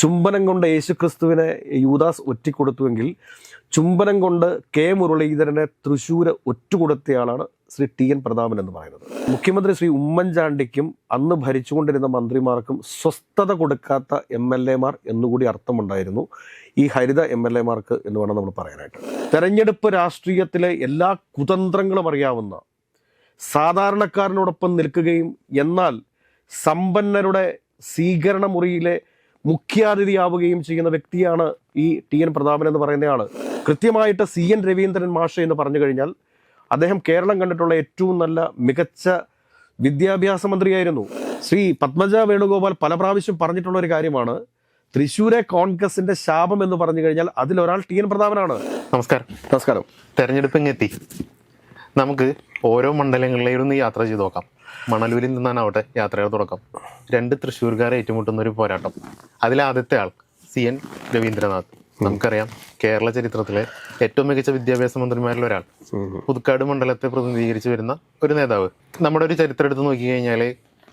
ചുംബനം കൊണ്ട് യേശുക്രിസ്തുവിനെ യൂദാസ് ഒറ്റിക്കൊടുത്തുവെങ്കിൽ ചുംബനം കൊണ്ട് കെ മുരളീധരനെ തൃശ്ശൂര് ഒറ്റുകൊടുത്തയാളാണ് ശ്രീ ടി എൻ പ്രതാപൻ എന്ന് പറയുന്നത്. മുഖ്യമന്ത്രി ശ്രീ ഉമ്മൻചാണ്ടിക്കും അന്ന് ഭരിച്ചുകൊണ്ടിരുന്ന മന്ത്രിമാർക്കും സ്വസ്ഥത കൊടുക്കാത്ത MLA മാർ എന്നുകൂടി അർത്ഥമുണ്ടായിരുന്നു ഈ ഹരിത MLA മാർക്ക് എന്ന് വേണം നമ്മൾ പറയാനായിട്ട്. തെരഞ്ഞെടുപ്പ് രാഷ്ട്രീയത്തിലെ എല്ലാ കുതന്ത്രങ്ങളും അറിയാവുന്ന, സാധാരണക്കാരനോടൊപ്പം നിൽക്കുകയും എന്നാൽ സമ്പന്നരുടെ സ്വീകരണ മുറിയിലെ മുഖ്യാതിഥിയാവുകയും ചെയ്യുന്ന വ്യക്തിയാണ് ഈ ടി എൻ പ്രതാപൻ എന്ന് പറയുന്നയാൾ. കൃത്യമായിട്ട് CN രവീന്ദ്രൻ മാഷ് എന്ന് പറഞ്ഞു കഴിഞ്ഞാൽ അദ്ദേഹം കേരളം കണ്ടിട്ടുള്ള ഏറ്റവും നല്ല മികച്ച വിദ്യാഭ്യാസ മന്ത്രിയായിരുന്നു. ശ്രീ പത്മജ വേണുഗോപാൽ പല പ്രാവശ്യം പറഞ്ഞിട്ടുള്ള ഒരു കാര്യമാണ്, തൃശ്ശൂരെ കോൺഗ്രസിന്റെ ശാപം എന്ന് പറഞ്ഞു കഴിഞ്ഞാൽ അതിലൊരാൾ ടി എൻ പ്രതാപനാണ്. നമസ്കാരം. തെരഞ്ഞെടുപ്പ് ഇങ്ങെത്തി. നമുക്ക് ഓരോ മണ്ഡലങ്ങളിലേക്കും യാത്ര ചെയ്ത് നോക്കാം. മണലൂരിൽ നിന്നാണാവട്ടെ യാത്രയുടെ തുടക്കം. 2 തൃശ്ശൂർക്കാരെ ഏറ്റുമുട്ടുന്ന ഒരു പോരാട്ടം. അതിലെ ആദ്യത്തെ ആൾ CN രവീന്ദ്രനാഥ്. നമുക്കറിയാം, കേരള ചരിത്രത്തിലെ ഏറ്റവും മികച്ച വിദ്യാഭ്യാസ മന്ത്രിമാരിൽ ഒരാൾ, പുതുക്കാട് മണ്ഡലത്തെ പ്രതിനിധീകരിച്ച് വരുന്ന ഒരു നേതാവ്. നമ്മുടെ ഒരു ചരിത്രം എടുത്ത് നോക്കി കഴിഞ്ഞാൽ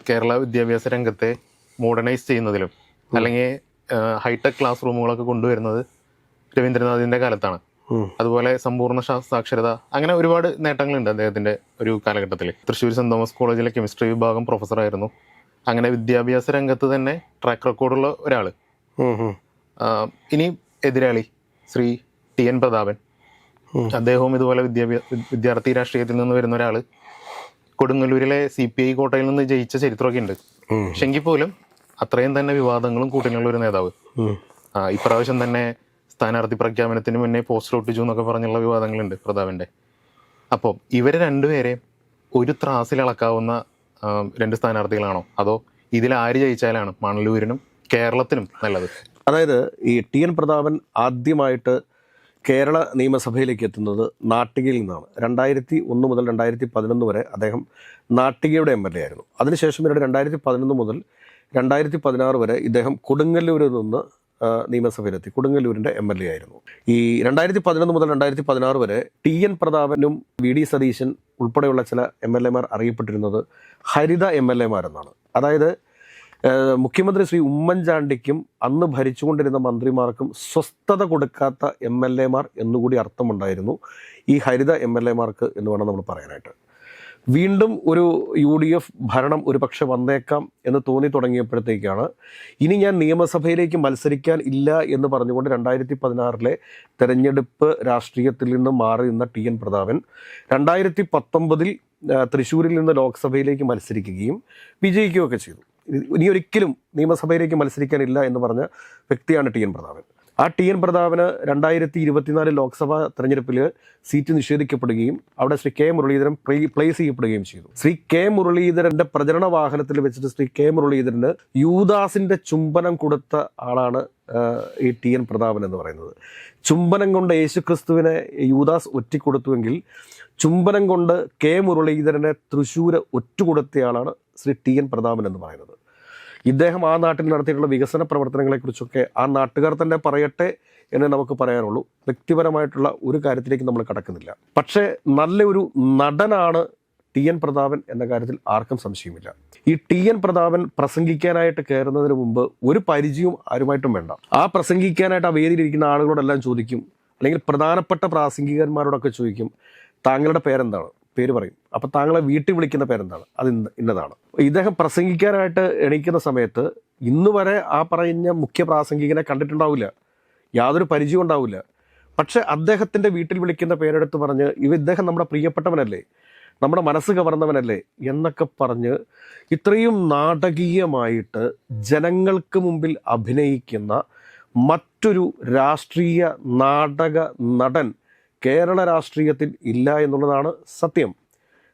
കേരള വിദ്യാഭ്യാസ രംഗത്തെ മോഡേണൈസ് ചെയ്യുന്നതിലും അല്ലെങ്കിൽ ഹൈടെക് ക്ലാസ് റൂമുകളൊക്കെ കൊണ്ടുവരുന്നത് രവീന്ദ്രനാഥിന്റെ കാലത്താണ്. അതുപോലെ സമ്പൂർണ്ണ സാക്ഷരത, അങ്ങനെ ഒരുപാട് നേട്ടങ്ങളുണ്ട് അദ്ദേഹത്തിന്റെ ഒരു കാലഘട്ടത്തിൽ. തൃശ്ശൂർ സെന്റ് തോമസ് കോളേജിലെ കെമിസ്ട്രി വിഭാഗം പ്രൊഫസറായിരുന്നു. അങ്ങനെ വിദ്യാഭ്യാസ രംഗത്ത് തന്നെ ട്രാക്ക് റെക്കോർഡുള്ള ഒരാള്. ഇനി എതിരാളി ശ്രീ ടി എൻ പ്രതാപൻ. അദ്ദേഹവും ഇതുപോലെ വിദ്യാർത്ഥി രാഷ്ട്രീയത്തിൽ നിന്ന് വരുന്ന ഒരാള്. കൊടുങ്ങല്ലൂരിലെ CPI കോട്ടയിൽ നിന്ന് ജയിച്ച ചരിത്രമൊക്കെ ഉണ്ട്. പക്ഷെ എങ്കിൽ പോലും അത്രയും തന്നെ വിവാദങ്ങളും കൂട്ടിനുള്ള ഒരു നേതാവ്. ഇപ്രാവശ്യം തന്നെ സ്ഥാനാർത്ഥി പ്രഖ്യാപനത്തിന് മുന്നേ പോസ്റ്റർ ഒട്ടിച്ചു എന്നൊക്കെ പറഞ്ഞുള്ള വിവാദങ്ങളുണ്ട് പ്രതാപന്റെ. അപ്പോൾ ഇവരെ രണ്ടുപേരെയും ഒരു ത്രാസിൽ അളക്കാവുന്ന 2 സ്ഥാനാർത്ഥികളാണോ, അതോ ഇതിൽ ആര് ജയിച്ചാലാണ് മണലൂരിനും കേരളത്തിനും നല്ലത്? അതായത് ഈ ടി എൻ പ്രതാപൻ ആദ്യമായിട്ട് കേരള നിയമസഭയിലേക്ക് എത്തുന്നത് നാട്ടികയിൽ നിന്നാണ്. 2001 മുതൽ 2011 വരെ അദ്ദേഹം നാട്ടികയുടെ MLA ആയിരുന്നു. അതിനുശേഷം പിന്നീട് 2011 മുതൽ 2016 വരെ ഇദ്ദേഹം കൊടുങ്ങല്ലൂരിൽ നിന്ന് നിയമസഭയിലെത്തി. കൊടുങ്ങല്ലൂരിൻ്റെ MLA ആയിരുന്നു. ഈ 2011 മുതൽ 2016 വരെ ടി എൻ പ്രതാപനും VD സതീശൻ ഉൾപ്പെടെയുള്ള ചില MLA മാർ അറിയപ്പെട്ടിരുന്നത് ഹരിത MLA മാരെന്നാണ്. അതായത് മുഖ്യമന്ത്രി ശ്രീ ഉമ്മൻചാണ്ടിക്കും അന്ന് ഭരിച്ചുകൊണ്ടിരുന്ന മന്ത്രിമാർക്കും സ്വസ്ഥത കൊടുക്കാത്ത MLA മാർ എന്നുകൂടി അർത്ഥമുണ്ടായിരുന്നു ഈ ഹരിത MLA മാർക്ക് എന്ന് വേണം നമ്മൾ പറയാനായിട്ട്. വീണ്ടും ഒരു UDF ഭരണം ഒരു പക്ഷെ വന്നേക്കാം എന്ന് തോന്നി തുടങ്ങിയപ്പോഴത്തേക്കാണ് ഇനി ഞാൻ നിയമസഭയിലേക്ക് മത്സരിക്കാൻ ഇല്ല എന്ന് പറഞ്ഞുകൊണ്ട് 2016 തെരഞ്ഞെടുപ്പ് രാഷ്ട്രീയത്തിൽ നിന്ന് മാറി നിന്ന ടി എൻ പ്രതാപൻ 2019 തൃശ്ശൂരിൽ നിന്ന് ലോക്സഭയിലേക്ക് മത്സരിക്കുകയും വിജയിക്കുകയൊക്കെ ചെയ്തു. ഇനി ഒരിക്കലും നിയമസഭയിലേക്ക് മത്സരിക്കാനില്ല എന്ന് പറഞ്ഞ വ്യക്തിയാണ് ടി എൻ പ്രതാപൻ. ആ ടി എൻ പ്രതാപന് 2024 ലോക്സഭാ തെരഞ്ഞെടുപ്പിൽ സീറ്റ് നിഷേധിക്കപ്പെടുകയും അവിടെ ശ്രീ കെ മുരളീധരൻ പ്ലേസ് ചെയ്യപ്പെടുകയും ചെയ്തു. ശ്രീ കെ മുരളീധരന്റെ പ്രചരണ വാഹനത്തിൽ വെച്ചിട്ട് ശ്രീ കെ മുരളീധരന് യൂദാസിന്റെ ചുംബനം കൊടുത്ത ആളാണ് ഈ ടി എൻ പ്രതാപൻ എന്ന് പറയുന്നത്. ചുംബനം കൊണ്ട് യേശുക്രിസ്തുവിനെ യൂദാസ് ഒറ്റിക്കൊടുത്തുവെങ്കിൽ ചുംബനം കൊണ്ട് കെ മുരളീധരനെ തൃശ്ശൂര് ഒറ്റുകൊടുത്തയാളാണ് ശ്രീ ടി എൻ പ്രതാപൻ എന്ന് പറയുന്നത്. ഇദ്ദേഹം ആ നാട്ടിൽ നടത്തിയിട്ടുള്ള വികസന പ്രവർത്തനങ്ങളെക്കുറിച്ചൊക്കെ ആ നാട്ടുകാർ തന്നെ പറയട്ടെ എന്ന് നമുക്ക് പറയാനുള്ളൂ. വ്യക്തിപരമായിട്ടുള്ള ഒരു കാര്യത്തിലേക്ക് നമ്മൾ കടക്കുന്നില്ല. പക്ഷേ നല്ലൊരു നടനാണ് ടി എൻ പ്രതാപൻ എന്ന കാര്യത്തിൽ ആർക്കും സംശയമില്ല. ഈ ടി എൻ പ്രതാപൻ പ്രസംഗിക്കാനായിട്ട് കയറുന്നതിന് മുമ്പ് ഒരു പരിചയവും ആരുമായിട്ടും വേണ്ട. ആ പ്രസംഗിക്കാനായിട്ട് ആ വേദിയിലിരിക്കുന്ന ആളുകളോടെല്ലാം ചോദിക്കും, അല്ലെങ്കിൽ പ്രധാനപ്പെട്ട പ്രാസംഗികന്മാരോടൊക്കെ ചോദിക്കും, താങ്കളുടെ പേരെന്താണ്? പേര് പറയും. അപ്പം താങ്കളെ വീട്ടിൽ വിളിക്കുന്ന പേരെന്താണ്? അത് ഇന്നതാണ്. ഇദ്ദേഹം പ്രസംഗിക്കാനായിട്ട് എണീക്കുന്ന സമയത്ത് ഇന്ന് വരെ ആ പറഞ്ഞ മുഖ്യ പ്രാസംഗികനെ കണ്ടിട്ടുണ്ടാവില്ല, യാതൊരു പരിചയം ഉണ്ടാവില്ല. പക്ഷെ അദ്ദേഹത്തിൻ്റെ വീട്ടിൽ വിളിക്കുന്ന പേരെടുത്ത് പറഞ്ഞ് ഇദ്ദേഹം നമ്മുടെ പ്രിയപ്പെട്ടവനല്ലേ, നമ്മുടെ മനസ്സ് കവർന്നവനല്ലേ എന്നൊക്കെ പറഞ്ഞ് ഇത്രയും നാടകീയമായിട്ട് ജനങ്ങൾക്ക് മുമ്പിൽ അഭിനയിക്കുന്ന മറ്റൊരു രാഷ്ട്രീയ നാടക നടൻ കേരള രാഷ്ട്രീയത്തിൽ ഇല്ല എന്നുള്ളതാണ് സത്യം.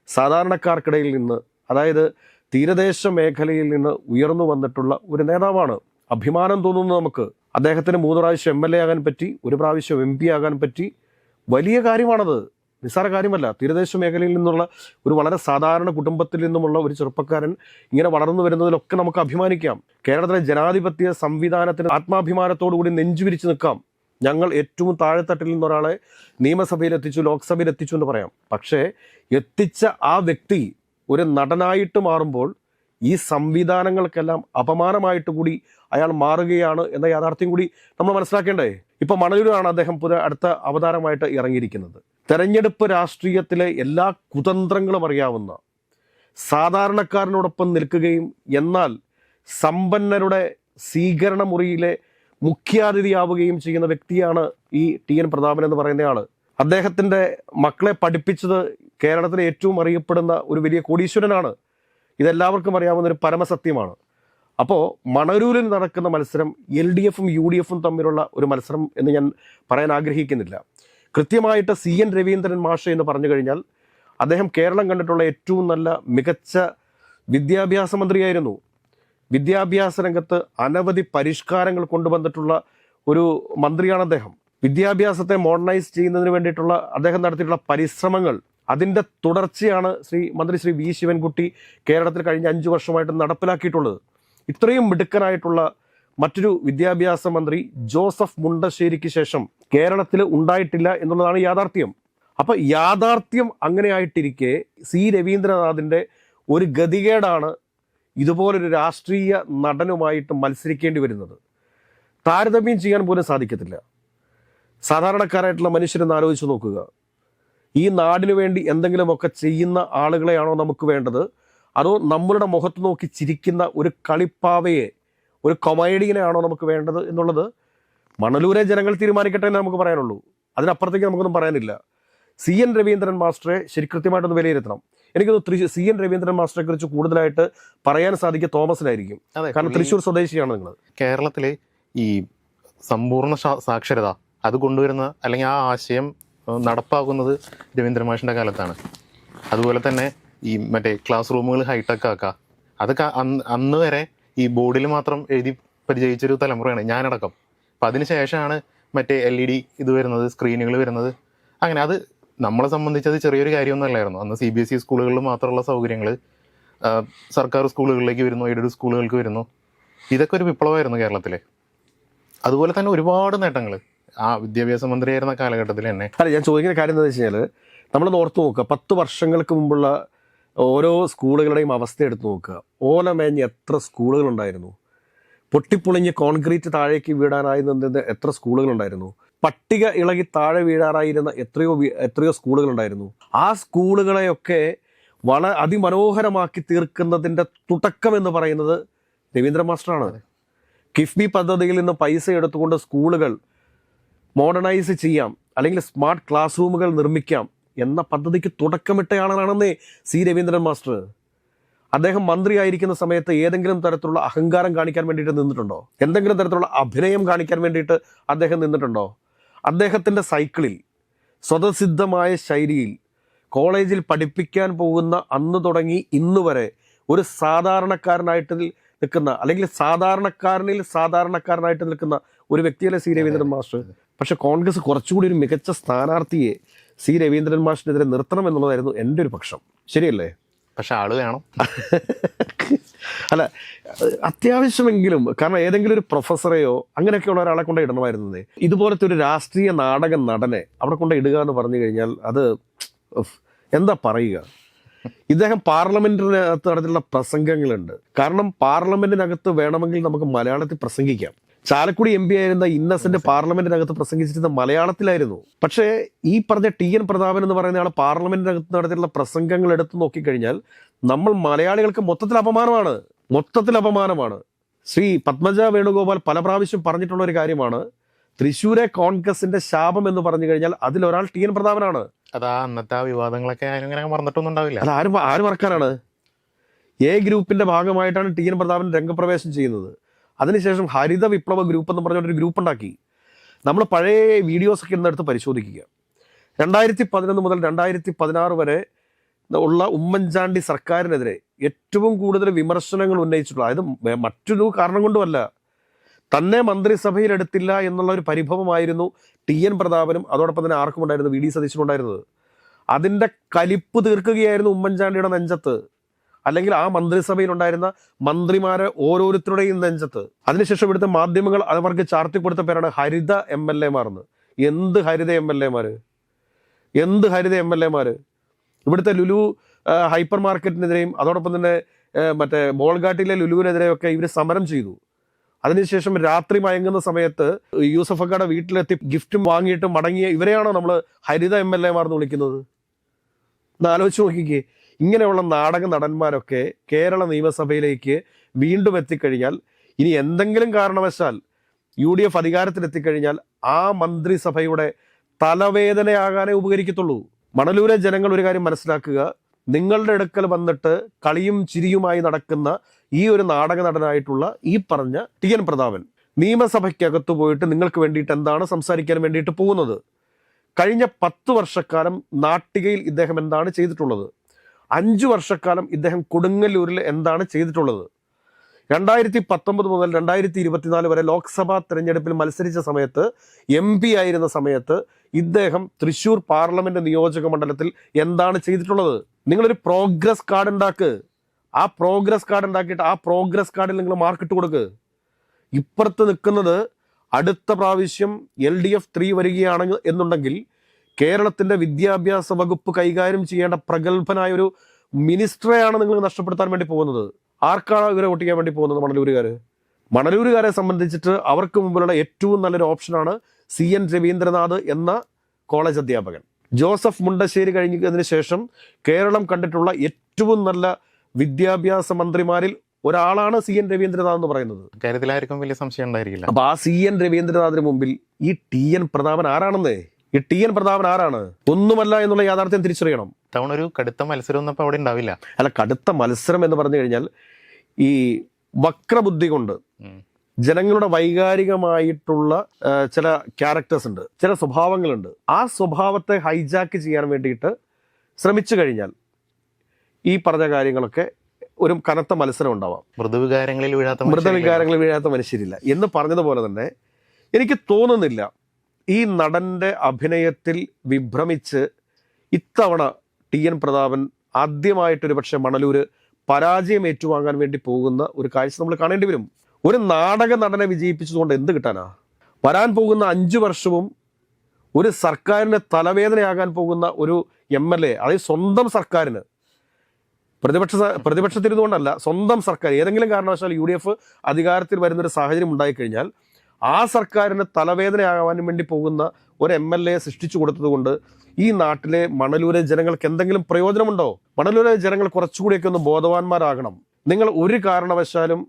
സാധാരണക്കാർക്കിടയിൽ നിന്ന്, അതായത് തീരദേശ മേഖലയിൽ നിന്ന് ഉയർന്നു വന്നിട്ടുള്ള ഒരു നേതാവാണ്. അഭിമാനം തോന്നുന്നു നമുക്ക്. അദ്ദേഹത്തിന് 3 പ്രാവശ്യം MLA ആകാൻ പറ്റി, 1 പ്രാവശ്യം MP ആകാൻ പറ്റി. വലിയ കാര്യമാണത്, നിസ്സാര കാര്യമല്ല. തീരദേശ മേഖലയിൽ നിന്നുള്ള ഒരു വളരെ സാധാരണ കുടുംബത്തിൽ നിന്നുമുള്ള ഒരു ചെറുപ്പക്കാരൻ ഇങ്ങനെ വളർന്നു വരുന്നതിലൊക്കെ നമുക്ക് അഭിമാനിക്കാം. കേരളത്തിലെ ജനാധിപത്യ സംവിധാനത്തിന് ആത്മാഭിമാനത്തോടു കൂടി നെഞ്ചുവിരിച്ച് നിൽക്കാം. ഞങ്ങൾ ഏറ്റവും താഴെത്തട്ടിൽ നിന്നൊരാളെ നിയമസഭയിൽ എത്തിച്ചു, ലോക്സഭയിൽ എത്തിച്ചു എന്ന് പറയാം. പക്ഷേ എത്തിച്ച ആ വ്യക്തി ഒരു നടനായിട്ട് മാറുമ്പോൾ ഈ സംവിധാനങ്ങൾക്കെല്ലാം അപമാനമായിട്ട് കൂടി അയാൾ മാറുകയാണ് എന്ന യാഥാർത്ഥ്യം കൂടി നമ്മൾ മനസ്സിലാക്കേണ്ടേ. ഇപ്പൊ മണലൂരാണ് അദ്ദേഹം അടുത്ത അവതാരമായിട്ട് ഇറങ്ങിയിരിക്കുന്നത്. തെരഞ്ഞെടുപ്പ് രാഷ്ട്രീയത്തിലെ എല്ലാ കുതന്ത്രങ്ങളും അറിയാവുന്ന, സാധാരണക്കാരനോടൊപ്പം നിൽക്കുകയും എന്നാൽ സമ്പന്നരുടെ സ്വീകരണ മുറിയിലെ മുഖ്യാതിഥിയാവുകയും ചെയ്യുന്ന വ്യക്തിയാണ് ഈ TN പ്രതാപൻ എന്ന് പറയുന്നയാള്. അദ്ദേഹത്തിൻ്റെ മക്കളെ പഠിപ്പിച്ചത് കേരളത്തിലെ ഏറ്റവും അറിയപ്പെടുന്ന ഒരു വലിയ കോടീശ്വരനാണ്. ഇതെല്ലാവർക്കും അറിയാവുന്ന ഒരു പരമസത്യമാണ്. അപ്പോൾ മണലൂരിൽ നടക്കുന്ന മത്സരം LDFും UDFും തമ്മിലുള്ള ഒരു മത്സരം എന്ന് ഞാൻ പറയാൻ ആഗ്രഹിക്കുന്നില്ല. കൃത്യമായിട്ട് CN രവീന്ദ്രൻ മാഷ് എന്ന് പറഞ്ഞു കഴിഞ്ഞാൽ അദ്ദേഹം കേരളം കണ്ടിട്ടുള്ള ഏറ്റവും നല്ല മികച്ച വിദ്യാഭ്യാസ മന്ത്രിയായിരുന്നു. വിദ്യാഭ്യാസ രംഗത്ത് അനവധി പരിഷ്കാരങ്ങൾ കൊണ്ടുവന്നിട്ടുള്ള ഒരു മന്ത്രിയാണ് അദ്ദേഹം. വിദ്യാഭ്യാസത്തെ മോഡേണൈസ് ചെയ്യുന്നതിന് വേണ്ടിയിട്ടുള്ള അദ്ദേഹം നടത്തിയിട്ടുള്ള പരിശ്രമങ്ങൾ, അതിൻ്റെ തുടർച്ചയാണ് മന്ത്രി ശ്രീ V ശിവൻകുട്ടി കേരളത്തിൽ കഴിഞ്ഞ 5 വർഷമായിട്ട് നടപ്പിലാക്കിയിട്ടുള്ളത്. ഇത്രയും മിടുക്കനായിട്ടുള്ള മറ്റൊരു വിദ്യാഭ്യാസ മന്ത്രി ജോസഫ് മുണ്ടശ്ശേരിക്ക് ശേഷം കേരളത്തിൽ ഉണ്ടായിട്ടില്ല എന്നുള്ളതാണ് യാഥാർത്ഥ്യം. അപ്പൊ യാഥാർത്ഥ്യം അങ്ങനെ ആയിട്ടിരിക്കെ രവീന്ദ്രനാഥിൻ്റെ ഒരു ഗതികേടാണ് ഇതുപോലൊരു രാഷ്ട്രീയ നടനുമായിട്ട് മത്സരിക്കേണ്ടി വരുന്നത്. താരതമ്യം ചെയ്യാൻ പോലും സാധിക്കത്തില്ല. സാധാരണക്കാരായിട്ടുള്ള മനുഷ്യരെന്ന് ആലോചിച്ച് നോക്കുക. ഈ നാടിനു വേണ്ടി എന്തെങ്കിലുമൊക്കെ ചെയ്യുന്ന ആളുകളെയാണോ നമുക്ക് വേണ്ടത്, അതോ നമ്മളുടെ മുഖത്ത് നോക്കി ചിരിക്കുന്ന ഒരു കളിപ്പാവയെ, ഒരു കൊമേഡിയനെയാണോ നമുക്ക് വേണ്ടത് എന്നുള്ളത് മണലൂരെ ജനങ്ങൾ തീരുമാനിക്കട്ടെ എന്ന് നമുക്ക് പറയാനുള്ളൂ. അതിനപ്പുറത്തേക്ക് നമുക്കൊന്നും പറയാനില്ല. CN രവീന്ദ്രൻ മാസ്റ്ററെ കൃത്യമായിട്ടൊന്ന് വിലയിരുത്തണം. എനിക്കൊന്ന് CN രവീന്ദ്രൻ മാസ്റ്ററെ കുറിച്ച് കൂടുതലായിട്ട് പറയാൻ സാധിക്കുക തോമസിനായിരിക്കും. കാരണം തൃശ്ശൂർ സ്വദേശിയാണ് നിങ്ങൾ. കേരളത്തിലെ ഈ സമ്പൂർണ്ണ സാക്ഷരത അത് കൊണ്ടുവരുന്ന അല്ലെങ്കിൽ ആ ആശയം നടപ്പാക്കുന്നത് രവീന്ദ്രൻ മാഷിൻ്റെ കാലത്താണ്. അതുപോലെ തന്നെ ഈ മറ്റേ ക്ലാസ് റൂമുകൾ ഹൈടെക് ആക്കുക, അതൊക്കെ അന്ന് വരെ ഈ ബോർഡിൽ മാത്രം എഴുതി പരിചയിച്ചൊരു തലമുറയാണ് ഞാനടക്കം. അപ്പം അതിന് ശേഷമാണ് മറ്റേ LED ഇത് വരുന്നത്, സ്ക്രീനുകൾ വരുന്നത്. അങ്ങനെ അത് നമ്മളെ സംബന്ധിച്ചത് ചെറിയൊരു കാര്യമൊന്നുമല്ലായിരുന്നു. അന്ന് CBSE സ്കൂളുകളിൽ മാത്രമുള്ള സൗകര്യങ്ങൾ സർക്കാർ സ്കൂളുകളിലേക്ക് വരുന്നു, എയ്ഡഡ് സ്കൂളുകൾക്ക് വരുന്നു. ഇതൊക്കെ ഒരു വിപ്ലവമായിരുന്നു കേരളത്തിൽ. അതുപോലെ തന്നെ ഒരുപാട് നേട്ടങ്ങൾ ആ വിദ്യാഭ്യാസ മന്ത്രിയായിരുന്ന കാലഘട്ടത്തിൽ തന്നെ. അല്ല, ഞാൻ ചോദിക്കുന്ന കാര്യം എന്താണെന്ന് വെച്ച് കഴിഞ്ഞാൽ, നമ്മളൊന്ന് ഓർത്ത് നോക്കുക, 10 വർഷങ്ങൾക്ക് മുമ്പുള്ള ഓരോ സ്കൂളുകളുടെയും അവസ്ഥ എടുത്ത് നോക്കുക. ഓലമേഞ്ഞ് എത്ര സ്കൂളുകളുണ്ടായിരുന്നു. പൊട്ടിപ്പൊളിഞ്ഞ് കോൺക്രീറ്റ് താഴേക്ക് വീഴാനായി നിന്നത് എത്ര സ്കൂളുകളുണ്ടായിരുന്നു. പട്ടിക ഇളകി താഴെ വീഴാറായിരുന്ന എത്രയോ സ്കൂളുകളുണ്ടായിരുന്നു. ആ സ്കൂളുകളെയൊക്കെ അതിമനോഹരമാക്കി തീർക്കുന്നതിൻ്റെ തുടക്കം എന്ന് പറയുന്നത് രവീന്ദ്രൻ മാസ്റ്ററാണ്. കിഫ്ബി പദ്ധതിയിൽ നിന്ന് പൈസ എടുത്തുകൊണ്ട് സ്കൂളുകൾ മോഡേണൈസ് ചെയ്യാം, അല്ലെങ്കിൽ സ്മാർട്ട് ക്ലാസ് റൂമുകൾ നിർമ്മിക്കാം എന്ന പദ്ധതിക്ക് തുടക്കമിട്ടയാളാണെന്നേ രവീന്ദ്രൻ മാസ്റ്റർ. അദ്ദേഹം മന്ത്രിയായിരിക്കുന്ന സമയത്ത് ഏതെങ്കിലും തരത്തിലുള്ള അഹങ്കാരം കാണിക്കാൻ വേണ്ടിയിട്ട് നിന്നിട്ടുണ്ടോ? എന്തെങ്കിലും തരത്തിലുള്ള അഭിനയം കാണിക്കാൻ വേണ്ടിയിട്ട് അദ്ദേഹം നിന്നിട്ടുണ്ടോ? അദ്ദേഹത്തിൻ്റെ സൈക്കിളിൽ സ്വതസിദ്ധമായ ശൈലിയിൽ കോളേജിൽ പഠിപ്പിക്കാൻ പോകുന്ന അന്ന് തുടങ്ങി ഇന്ന് വരെ ഒരു സാധാരണക്കാരനായിട്ട് നിൽക്കുന്ന, അല്ലെങ്കിൽ സാധാരണക്കാരനായിട്ട് നിൽക്കുന്ന ഒരു വ്യക്തിയല്ലേ രവീന്ദ്രൻ മാസ്റ്റർ. പക്ഷെ കോൺഗ്രസ് കുറച്ചുകൂടി ഒരു മികച്ച സ്ഥാനാർത്ഥിയെ രവീന്ദ്രൻ മാഷിനെതിരെ നിർത്തണം എന്നുള്ളതായിരുന്നു എൻ്റെ ഒരു പക്ഷം. ശരിയല്ലേ? പക്ഷെ ആള് വേണം. അല്ല, അത്യാവശ്യമെങ്കിലും, കാരണം ഏതെങ്കിലും ഒരു പ്രൊഫസറെയോ അങ്ങനെയൊക്കെയുള്ള ഒരാളെ കൊണ്ട് ഇടണമായിരുന്നത്. ഇതുപോലത്തെ ഒരു രാഷ്ട്രീയ നാടക നടനെ അവിടെ കൊണ്ട് ഇടുക എന്ന് പറഞ്ഞു കഴിഞ്ഞാൽ അത് എന്താ പറയുക. ഇദ്ദേഹം പാർലമെന്റിനകത്ത് നടത്തിയുള്ള പ്രസംഗങ്ങളുണ്ട്. കാരണം പാർലമെന്റിനകത്ത് വേണമെങ്കിൽ നമുക്ക് മലയാളത്തിൽ പ്രസംഗിക്കാം. ചാലക്കുടി MP ആയിരുന്ന ഇന്നസെന്റ് പാർലമെന്റിനകത്ത് പ്രസംഗിച്ചിരുന്ന മലയാളത്തിലായിരുന്നു. പക്ഷേ ഈ പറഞ്ഞ TN പ്രതാപൻ എന്ന് പറയുന്ന ആൾ പാർലമെന്റിനകത്ത് നടത്തിയിട്ടുള്ള പ്രസംഗങ്ങൾ എടുത്തു നോക്കിക്കഴിഞ്ഞാൽ നമ്മൾ മലയാളികൾക്ക് മൊത്തത്തിൽ അപമാനമാണ്. പത്മജ വേണുഗോപാൽ പല പ്രാവശ്യം പറഞ്ഞിട്ടുള്ള ഒരു കാര്യമാണ്, തൃശ്ശൂരെ കോൺഗ്രസിന്റെ ശാപം എന്ന് പറഞ്ഞു കഴിഞ്ഞാൽ അതിലൊരാൾ TN പ്രതാപനാണ്. അതാ അന്നത്തെ ആ വിവാദങ്ങളൊക്കെ അങ്ങനെ മറന്നിട്ടൊന്നും ഉണ്ടാവില്ല. അത് ആര് മറക്കാനാണ്? A ഗ്രൂപ്പിന്റെ ഭാഗമായിട്ടാണ് TN പ്രതാപൻ രംഗപ്രവേശം ചെയ്യുന്നത്. അതിനുശേഷം ഹരിത വിപ്ലവ ഗ്രൂപ്പ് എന്ന് പറഞ്ഞൊരു ഗ്രൂപ്പ് ഉണ്ടാക്കി. നമ്മൾ പഴയ വീഡിയോസൊക്കെ ഇന്നെടുത്ത് പരിശോധിക്കുക. 2011 മുതൽ 2016 വരെ ഉള്ള ഉമ്മൻചാണ്ടി സർക്കാരിനെതിരെ ഏറ്റവും കൂടുതൽ വിമർശനങ്ങൾ ഉന്നയിച്ചിട്ടുള്ള, അതായത് മറ്റൊരു കാരണം കൊണ്ടുമല്ല, തന്നെ മന്ത്രിസഭയിലെടുത്തില്ല എന്നുള്ള ഒരു പരിഭവമായിരുന്നു TN പ്രതാപനും അതോടൊപ്പം തന്നെ ആർക്കും ഉണ്ടായിരുന്നു, VD സതീശനും ഉണ്ടായിരുന്നത്. അതിൻ്റെ കലിപ്പ് തീർക്കുകയായിരുന്നു ഉമ്മൻചാണ്ടിയുടെ നെഞ്ചത്ത്, അല്ലെങ്കിൽ ആ മന്ത്രിസഭയിലുണ്ടായിരുന്ന മന്ത്രിമാരെ ഓരോരുത്തരുടെയും നെഞ്ചത്ത്. അതിനുശേഷം ഇവിടുത്തെ മാധ്യമങ്ങൾ അവർക്ക് ചാർത്തി കൊടുത്ത പേരാണ് ഹരിത MLA മാർന്ന്. എന്ത് ഹരിത MLA മാര്? ഇവിടുത്തെ ലുലു ഹൈപ്പർ മാർക്കറ്റിനെതിരെയും അതോടൊപ്പം തന്നെ മറ്റേ ബോൾഗാട്ടിലെ ലുലുവിനെതിരെയൊക്കെ ഇവർ സമരം ചെയ്തു. അതിനുശേഷം രാത്രി മയങ്ങുന്ന സമയത്ത് യൂസഫക്കയുടെ വീട്ടിലെത്തി ഗിഫ്റ്റും വാങ്ങിയിട്ട് മടങ്ങിയ ഇവരെയാണോ നമ്മൾ ഹരിത MLA മാർന്ന് വിളിക്കുന്നത്? ഒന്ന് ആലോചിച്ച് നോക്കിക്കേ. ഇങ്ങനെയുള്ള നാടക നടന്മാരൊക്കെ കേരള നിയമസഭയിലേക്ക് വീണ്ടും എത്തിക്കഴിഞ്ഞാൽ, ഇനി എന്തെങ്കിലും കാരണവശാൽ UDF അധികാരത്തിലെത്തിക്കഴിഞ്ഞാൽ ആ മന്ത്രിസഭയുടെ തലവേദനയാകാനേ ഉപകരിക്കത്തുള്ളൂ. മണലൂരെ ജനങ്ങൾ ഒരു കാര്യം മനസ്സിലാക്കുക, നിങ്ങളുടെ അടുക്കൽ വന്നിട്ട് കളിയും ചിരിയുമായി നടക്കുന്ന ഈ ഒരു നാടക നടനായിട്ടുള്ള ഈ പറഞ്ഞ TN പ്രതാപൻ നിയമസഭയ്ക്കകത്ത് പോയിട്ട് നിങ്ങൾക്ക് വേണ്ടിയിട്ട് എന്താണ് സംസാരിക്കാൻ വേണ്ടിയിട്ട് പോകുന്നത്? കഴിഞ്ഞ 10 വർഷക്കാലം നാട്ടികയിൽ ഇദ്ദേഹം എന്താണ് ചെയ്തിട്ടുള്ളത്? 5 വർഷക്കാലം ഇദ്ദേഹം കൊടുങ്ങല്ലൂരിൽ എന്താണ് ചെയ്തിട്ടുള്ളത്? 2019 മുതൽ 2024 വരെ ലോക്സഭാ തെരഞ്ഞെടുപ്പിൽ മത്സരിച്ച സമയത്ത് MP ആയിരുന്ന സമയത്ത് ഇദ്ദേഹം തൃശ്ശൂർ പാർലമെന്റ് നിയോജക മണ്ഡലത്തിൽ എന്താണ് ചെയ്തിട്ടുള്ളത്? നിങ്ങളൊരു പ്രോഗ്രസ് കാർഡ് ഉണ്ടാക്ക്. ആ പ്രോഗ്രസ് കാർഡ് ഉണ്ടാക്കിയിട്ട് ആ പ്രോഗ്രസ് കാർഡിൽ നിങ്ങൾ മാർക്കിട്ട് കൊടുക്ക്. ഇപ്പുറത്ത് നിൽക്കുന്നത് അടുത്ത പ്രാവശ്യം LDF 3 വരികയാണ് എന്നുണ്ടെങ്കിൽ കേരളത്തിന്റെ വിദ്യാഭ്യാസ വകുപ്പ് കൈകാര്യം ചെയ്യേണ്ട പ്രഗത്ഭനായ ഒരു മിനിസ്റ്ററെയാണ് നിങ്ങൾ നഷ്ടപ്പെടുത്താൻ വേണ്ടി പോകുന്നത്. ആർക്കാണ് ഇവരെ വോട്ട് ചെയ്യാൻ വേണ്ടി പോകുന്നത്? മണലൂരുകാരെ സംബന്ധിച്ചിട്ട് അവർക്ക് മുമ്പിലുള്ള ഏറ്റവും നല്ലൊരു ഓപ്ഷനാണ് CN രവീന്ദ്രനാഥ് എന്ന കോളേജ് അധ്യാപകൻ. ജോസഫ് മുണ്ടശ്ശേരി കഴിഞ്ഞതിന് ശേഷം കേരളം കണ്ടിട്ടുള്ള ഏറ്റവും നല്ല വിദ്യാഭ്യാസ മന്ത്രിമാരിൽ ഒരാളാണ് CN രവീന്ദ്രനാഥ് എന്ന് പറയുന്നത്. കാര്യത്തിൽ ആർക്കും വലിയ സംശയം ഉണ്ടായിരിക്കില്ല. അപ്പൊ ആ CN രവീന്ദ്രനാഥിന് മുമ്പിൽ ഈ TN പ്രതാപൻ ആരാണെന്നേ? ഈ TN പ്രതാപൻ ആരാണ്? ഒന്നുമല്ല എന്നുള്ള യാഥാർത്ഥ്യം തിരിച്ചറിയണം. തവണ ഒരു കടുത്ത മത്സരം ഒന്നും അവിടെ ഉണ്ടാവില്ല. അല്ല, കടുത്ത മത്സരം എന്ന് പറഞ്ഞു കഴിഞ്ഞാൽ ഈ വക്രബുദ്ധി കൊണ്ട് ജനങ്ങളുടെ വൈകാരികമായിട്ടുള്ള ചില ക്യാരക്ടേഴ്സ് ഉണ്ട്, ചില സ്വഭാവങ്ങളുണ്ട്. ആ സ്വഭാവത്തെ ഹൈജാക്ക് ചെയ്യാൻ വേണ്ടിയിട്ട് ശ്രമിച്ചു കഴിഞ്ഞാൽ ഈ പറഞ്ഞ കാര്യങ്ങളൊക്കെ ഒരു കനത്ത മത്സരം ഉണ്ടാവാം. മൃദുവികാരങ്ങളിൽ വീഴാത്ത മനുഷ്യരില്ല എന്ന് പറഞ്ഞതുപോലെ തന്നെ എനിക്ക് തോന്നുന്നില്ല ഈ നടന്റെ അഭിനയത്തിൽ വിഭ്രമിച്ച് ഇത്തവണ TN പ്രതാപൻ ആദ്യമായിട്ടൊരു പക്ഷെ മണലൂര് പരാജയം ഏറ്റുവാങ്ങാൻ വേണ്ടി പോകുന്ന ഒരു കാഴ്ച നമ്മൾ കാണേണ്ടി വരും. ഒരു നാടക നടനെ വിജയിപ്പിച്ചതുകൊണ്ട് എന്ത് കിട്ടാനാ? വരാൻ പോകുന്ന 5 വർഷവും ഒരു സർക്കാരിന് തലവേദനയാകാൻ പോകുന്ന ഒരു MLA, അതായത് സ്വന്തം സർക്കാരിന്, പ്രതിപക്ഷത്തിരുന്നുകൊണ്ടല്ല, സ്വന്തം സർക്കാർ ഏതെങ്കിലും കാരണവശാൽ UDF അധികാരത്തിൽ വരുന്നൊരു സാഹചര്യം ഉണ്ടായിക്കഴിഞ്ഞാൽ ആ സർക്കാരിന് തലവേദനയാകാൻ വേണ്ടി പോകുന്ന ഒരു MLA സൃഷ്ടിച്ചു കൊടുത്തതുകൊണ്ട് ഈ നാട്ടിലെ മണലൂരെ ജനങ്ങൾക്ക് എന്തെങ്കിലും പ്രയോജനമുണ്ടോ? മണലൂരെ ജനങ്ങൾ കുറച്ചുകൂടിയൊക്കെ ഒന്ന് ബോധവാന്മാരാകണം. നിങ്ങൾ ഒരു കാരണവശാലും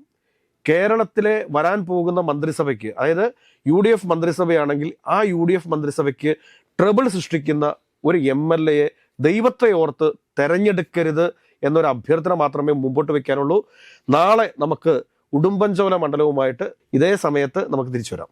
കേരളത്തിലെ വരാൻ പോകുന്ന മന്ത്രിസഭയ്ക്ക്, അതായത് UDF മന്ത്രിസഭയാണെങ്കിൽ ആ UDF മന്ത്രിസഭയ്ക്ക് ട്രബിൾ സൃഷ്ടിക്കുന്ന ഒരു MLA ദൈവത്തെ ഓർത്ത് തെരഞ്ഞെടുക്കരുത് എന്നൊരു അഭ്യർത്ഥന മാത്രമേ മുമ്പോട്ട് വെക്കാനുള്ളൂ. നാളെ നമുക്ക് ഉടുമ്പൻചോല മണ്ഡലവുമായിട്ട് ഇതേ സമയത്ത് നമുക്ക് തിരിച്ചു വരാം.